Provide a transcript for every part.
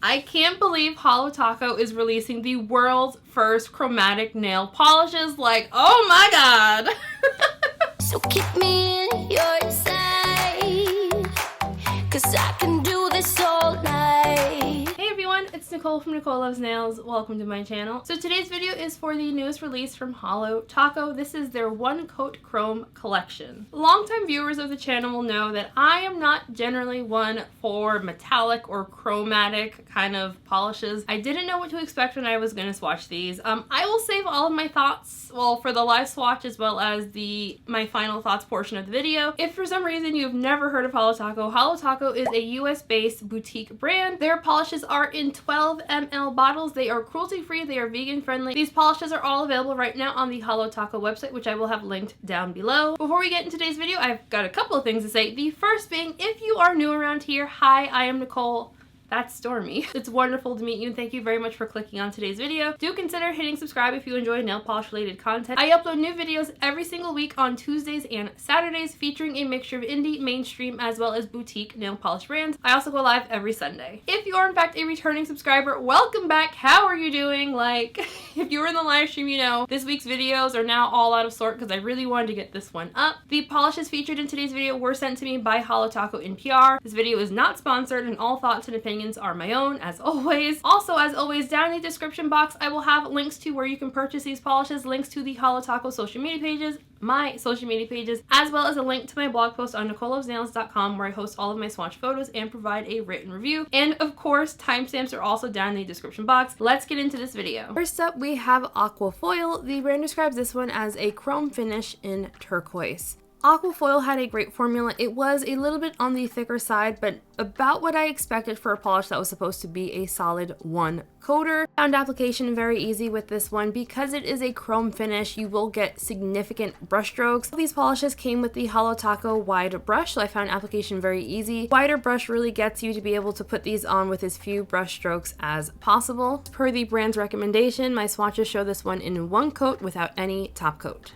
I can't believe Holo Taco is releasing the world's first chromatic nail polishes. Like, oh my god! So keep me in your sight, 'cause I can do this all night. Hey everyone, it's Nicole from Nicole Loves Nails. Welcome to my channel. So today's video is for the newest release from Holo Taco. This is their One Coat Chrome collection. Longtime viewers of the channel will know that I am not generally one for metallic or chromatic kind of polishes. I didn't know what to expect when I was going to swatch these. I will save all of my thoughts, well, for the live swatch as well as my final thoughts portion of the video. If for some reason you've never heard of Holo Taco is a US-based boutique brand. Their polishes are in 12 ml bottles. They are cruelty-free, they are vegan-friendly. These polishes are all available right now on the Holo Taco website, which I will have linked down below. Before we get into today's video, I've got a couple of things to say. The first being, if you are new around here, hi, I am Nicole. That's Stormy. It's wonderful to meet you and thank you very much for clicking on today's video. Do consider hitting subscribe if you enjoy nail polish related content. I upload new videos every single week on Tuesdays and Saturdays featuring a mixture of indie, mainstream, as well as boutique nail polish brands. I also go live every Sunday. If you are in fact a returning subscriber, welcome back. How are you doing? Like, if you were in the live stream, you know, this week's videos are now all out of sort because I really wanted to get this one up. The polishes featured in today's video were sent to me by Holo Taco in PR. This video is not sponsored and all thoughts and opinions are my own, as always. Also, as always, down in the description box, I will have links to where you can purchase these polishes, links to the Holo Taco social media pages, my social media pages, as well as a link to my blog post on NicoleLovesNails.com where I host all of my swatch photos and provide a written review. And of course, timestamps are also down in the description box. Let's get into this video. First up, we have Aquafoil. The brand describes this one as a chrome finish in turquoise. Aquafoil had a great formula. It was a little bit on the thicker side, but about what I expected for a polish that was supposed to be a solid one coater. Found application very easy with this one. Because it is a chrome finish, you will get significant brush strokes. These polishes came with the Holo Taco wide brush, so I found application very easy. Wider brush really gets you to be able to put these on with as few brush strokes as possible. Per the brand's recommendation, my swatches show this one in one coat without any top coat.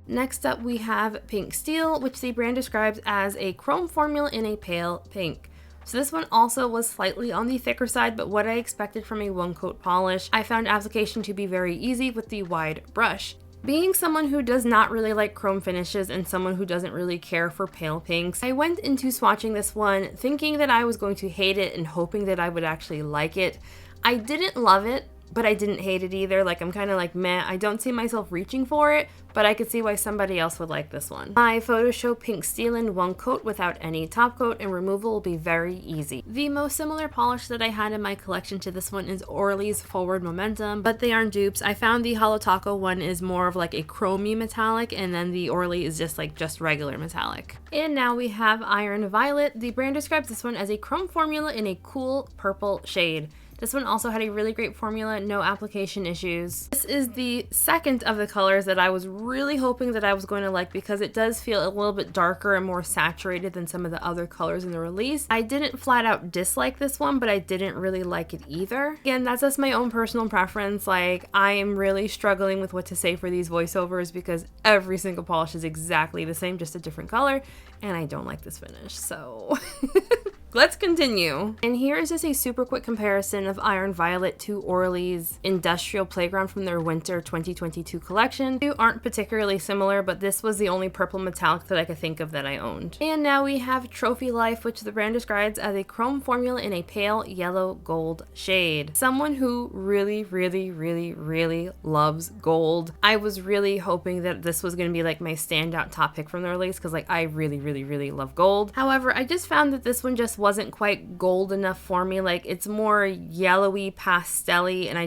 Next up, we have Pink Steel, which the brand describes as a chrome formula in a pale pink. So this one also was slightly on the thicker side, but what I expected from a one coat polish. I found application to be very easy with the wide brush. Being someone who does not really like chrome finishes and someone who doesn't really care for pale pinks, I went into swatching this one thinking that I was going to hate it and hoping that I would actually like it. I didn't love it, but I didn't hate it either. Like, I'm kind of like, meh, I don't see myself reaching for it, but I could see why somebody else would like this one. My photos show Pink Steel in one coat without any top coat, and removal will be very easy. The most similar polish that I had in my collection to this one is Orly's Forward Momentum, but they aren't dupes. I found the Holo Taco one is more of like a chromey metallic, and then the Orly is just regular metallic. And now we have Iron Violet. The brand describes this one as a chrome formula in a cool purple shade. This one also had a really great formula, no application issues. This is the second of the colors that I was really hoping that I was going to like because it does feel a little bit darker and more saturated than some of the other colors in the release. I didn't flat out dislike this one, but I didn't really like it either. Again, that's just my own personal preference. Like, I am really struggling with what to say for these voiceovers because every single polish is exactly the same, just a different color, and I don't like this finish, so... Let's continue. And here is just a super quick comparison of Iron Violet to Orly's Industrial Playground from their Winter 2022 collection. Two aren't particularly similar, but this was the only purple metallic that I could think of that I owned. And now we have Trophy Life, which the brand describes as a chrome formula in a pale yellow gold shade. Someone who really loves gold. I was really hoping that this was going to be like my standout top pick from the release because like I really love gold. However, I just found that this one just wasn't quite gold enough for me. Like, it's more yellowy, pastel-y, and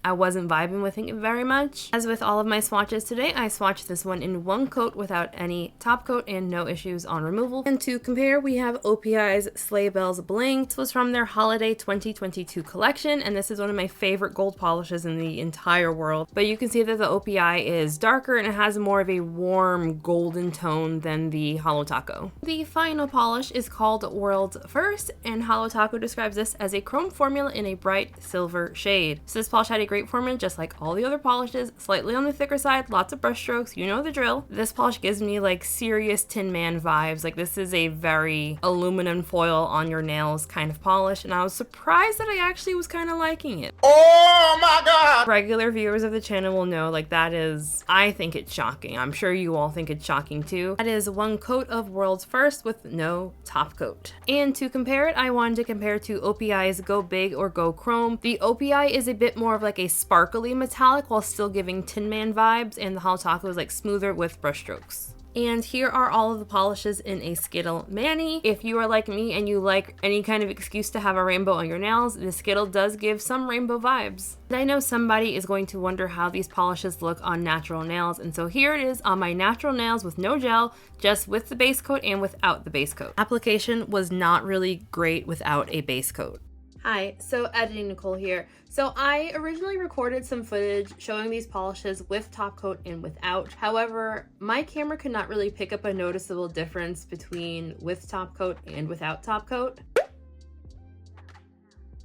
I wasn't vibing with it very much. As with all of my swatches today, I swatched this one in one coat without any top coat and no issues on removal. And to compare, we have OPI's Sleigh Bells Bling. This was from their Holiday 2022 collection, and this is one of my favorite gold polishes in the entire world. But you can see that the OPI is darker and it has more of a warm golden tone than the Holo Taco. The final polish is called World's First, and Holo Taco describes this as a chrome formula in a bright silver shade. So this polish had a great formant, just like all the other polishes. Slightly on the thicker side, lots of brush strokes, you know the drill. This polish gives me like serious Tin Man vibes. Like this is a very aluminum foil on your nails kind of polish, and I was surprised that I actually was kind of liking it. Oh my god! Regular viewers of the channel will know, like, that is, I think it's shocking. I'm sure you all think it's shocking too. That is one coat of World's First with no top coat. And to compare it, I wanted to compare to OPI's Go Big or Go Chrome. The OPI is a bit more of like a sparkly metallic while still giving Tin Man vibes, and the Holo Taco is like smoother with brush strokes. And here are all of the polishes in a Skittle mani. If you are like me and you like any kind of excuse to have a rainbow on your nails, the Skittle does give some rainbow vibes. And I know somebody is going to wonder how these polishes look on natural nails, and so here it is on my natural nails with no gel, just with the base coat and without the base coat. Application was not really great without a base coat. Hi, so editing Nicole here. So I originally recorded some footage showing these polishes with top coat and without. However, my camera could not really pick up a noticeable difference between with top coat and without top coat.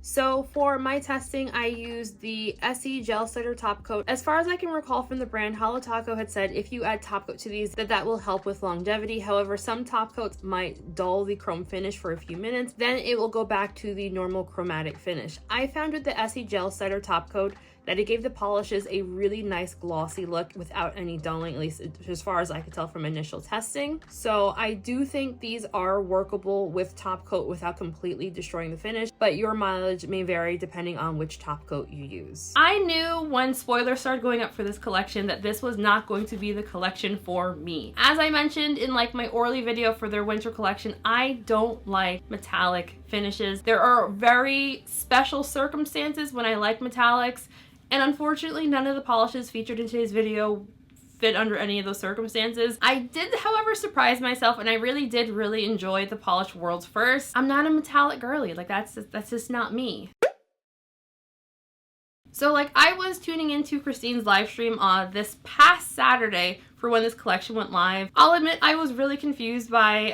So for my testing, I used the SE Gel Setter Top Coat. As far as I can recall from the brand, Holo Taco had said if you add top coat to these, that will help with longevity. However, some top coats might dull the chrome finish for a few minutes, then it will go back to the normal chromatic finish. I found with the SE Gel Setter Top Coat that it gave the polishes a really nice glossy look without any dulling, at least as far as I could tell from initial testing. So I do think these are workable with top coat without completely destroying the finish, but your mileage may vary depending on which top coat you use. I knew when spoilers started going up for this collection that this was not going to be the collection for me. As I mentioned in like my Orly video for their winter collection, I don't like metallic finishes. There are very special circumstances when I like metallics, and unfortunately none of the polishes featured in today's video fit under any of those circumstances. I did, however, surprise myself, and I really did enjoy the polish World's First. I'm not a metallic girly, like that's just not me. So like I was tuning into Christine's live stream this past Saturday for when this collection went live. I'll admit I was really confused by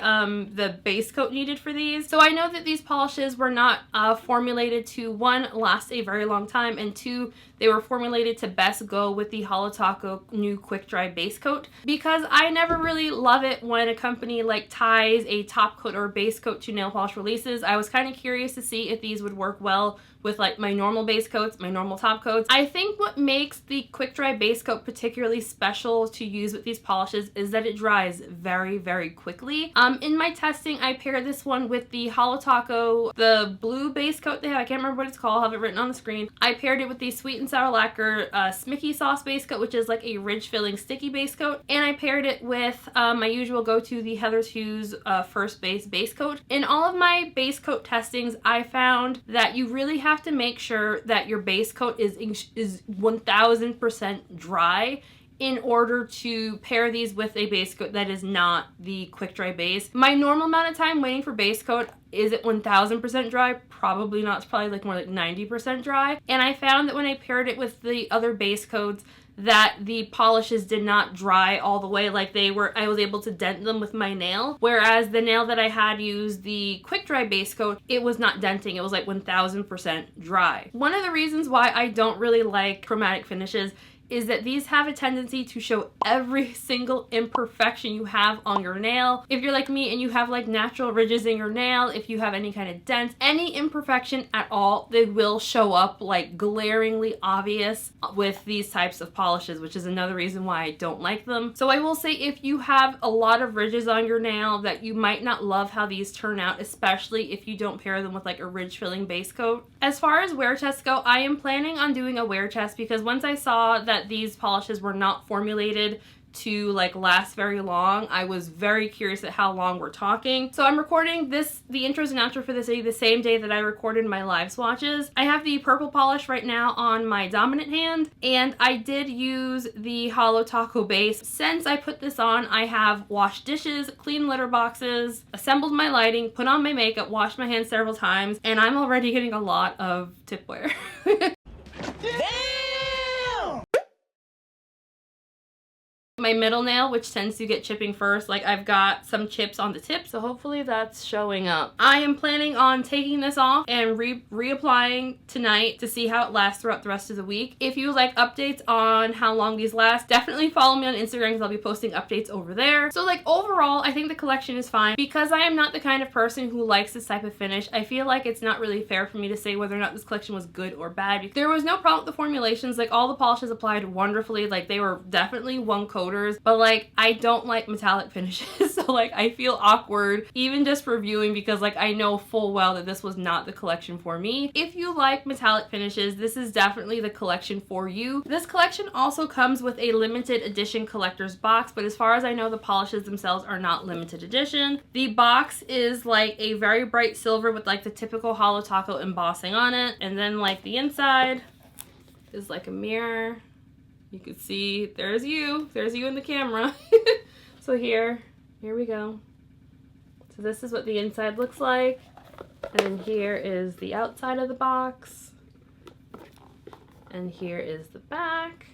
the base coat needed for these. So I know that these polishes were not formulated to, one, last a very long time, and two, they were formulated to best go with the Holo Taco new quick dry base coat, because I never really love it when a company like ties a top coat or base coat to nail polish releases. I was kind of curious to see if these would work well with like my normal base coats, my normal top coats. I think what makes the quick dry base coat particularly special to use with these polishes is that it dries very quickly. In my testing, I paired this one with the Holo Taco, the blue base coat they have. I can't remember what it's called, I'll have it written on the screen. I paired it with the Sweet and Sour Lacquer Smicky Sauce base coat, which is like a ridge filling sticky base coat. And I paired it with my usual go-to, the Heather's Hughes First base coat. In all of my base coat testings, I found that you really have to make sure that your base coat is 1000% dry in order to pair these with a base coat that is not the quick dry base. My normal amount of time waiting for base coat, is it 1000% dry? Probably not. It's probably like more like 90% dry. And I found that when I paired it with the other base coats, that the polishes did not dry all the way like they were. I was able to dent them with my nail, whereas the nail that I had used the quick dry base coat, it was not denting. It was like 1000% dry. One of the reasons why I don't really like chromatic finishes is that these have a tendency to show every single imperfection you have on your nail. If you're like me and you have like natural ridges in your nail, if you have any kind of dents, any imperfection at all, they will show up like glaringly obvious with these types of polishes, which is another reason why I don't like them. So I will say, if you have a lot of ridges on your nail, that you might not love how these turn out, especially if you don't pair them with like a ridge filling base coat. As far as wear tests go, I am planning on doing a wear test, because once I saw that these polishes were not formulated to like last very long, I was very curious at how long we're talking. So I'm recording the intros and outro for this video the same day that I recorded my live swatches. I have the purple polish right now on my dominant hand, and I did use the Holo Taco base. Since I put this on, I have washed dishes, cleaned litter boxes, assembled my lighting, put on my makeup, washed my hands several times, and I'm already getting a lot of tip wear. my middle nail, which tends to get chipping first. Like, I've got some chips on the tip, so hopefully that's showing up. I am planning on taking this off and reapplying tonight to see how it lasts throughout the rest of the week. If you like updates on how long these last, definitely follow me on Instagram because I'll be posting updates over there. So like overall, I think the collection is fine. Because I am not the kind of person who likes this type of finish, I feel like it's not really fair for me to say whether or not this collection was good or bad. There was no problem with the formulations. Like, all the polishes applied wonderfully. Like, they were definitely one coaters, but like, I don't like metallic finishes. So like, I feel awkward even just reviewing because like, I know full well that this was not the collection for me. If you like metallic finishes, this is definitely the collection for you. This collection also comes with a limited edition collector's box, but as far as I know, the polishes themselves are not limited edition. The box is like a very bright silver with like the typical Holo Taco embossing on it, and then like the inside is like a mirror. You can see there's you in the camera. So here we go. So this is what the inside looks like, and here is the outside of the box, and here is the back.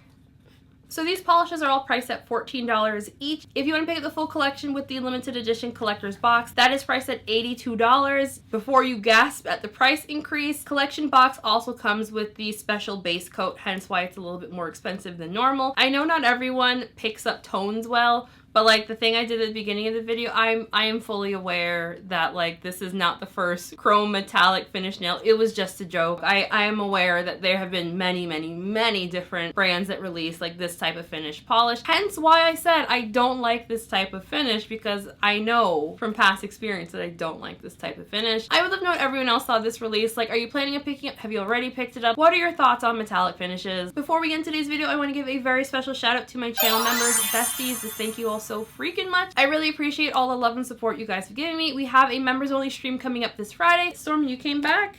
So these polishes are all priced at $14 each. If you want to pick up the full collection with the limited edition collector's box, that is priced at $82. Before you gasp at the price increase, collection box also comes with the special base coat, hence why it's a little bit more expensive than normal. I know not everyone picks up tones well, but like the thing I did at the beginning of the video, I am fully aware that like this is not the first chrome metallic finish nail. It was just a joke. I am aware that there have been many different brands that release like this type of finish polish. Hence why I said I don't like this type of finish, because I know from past experience that I don't like this type of finish. I would love to know what everyone else saw this release. Like, are you planning on picking up? Have you already picked it up? What are your thoughts on metallic finishes? Before we get into today's video, I want to give a very special shout out to my channel members, besties. Just thank you all so freaking much. I really appreciate all the love and support you guys have given me. We have a members only stream coming up this Friday. Storm, you came back?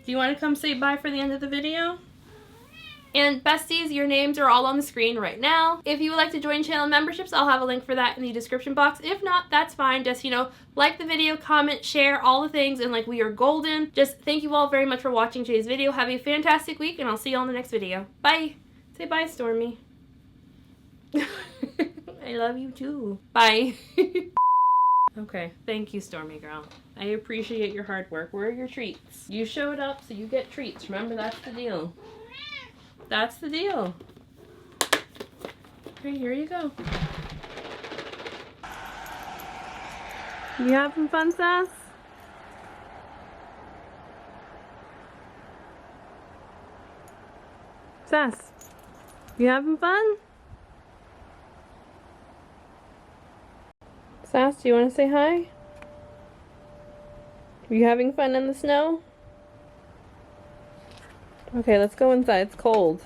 Do you want to come say bye for the end of the video? And besties, your names are all on the screen right now. If you would like to join channel memberships, I'll have a link for that in the description box. If not, that's fine. Just, you know, like the video, comment, share, all the things, and like, we are golden. Just thank you all very much for watching today's video. Have a fantastic week, and I'll see you all in the next video. Bye. Say bye, Stormy. I love you too. Bye. Okay, thank you, Stormy girl. I appreciate your hard work. Where are your treats? You showed up, so you get treats. Remember, that's the deal. That's the deal. Okay, here you go. You having fun, Sass? Sass, you having fun? Sass, do you want to say hi? Are you having fun in the snow? Okay, let's go inside. It's cold.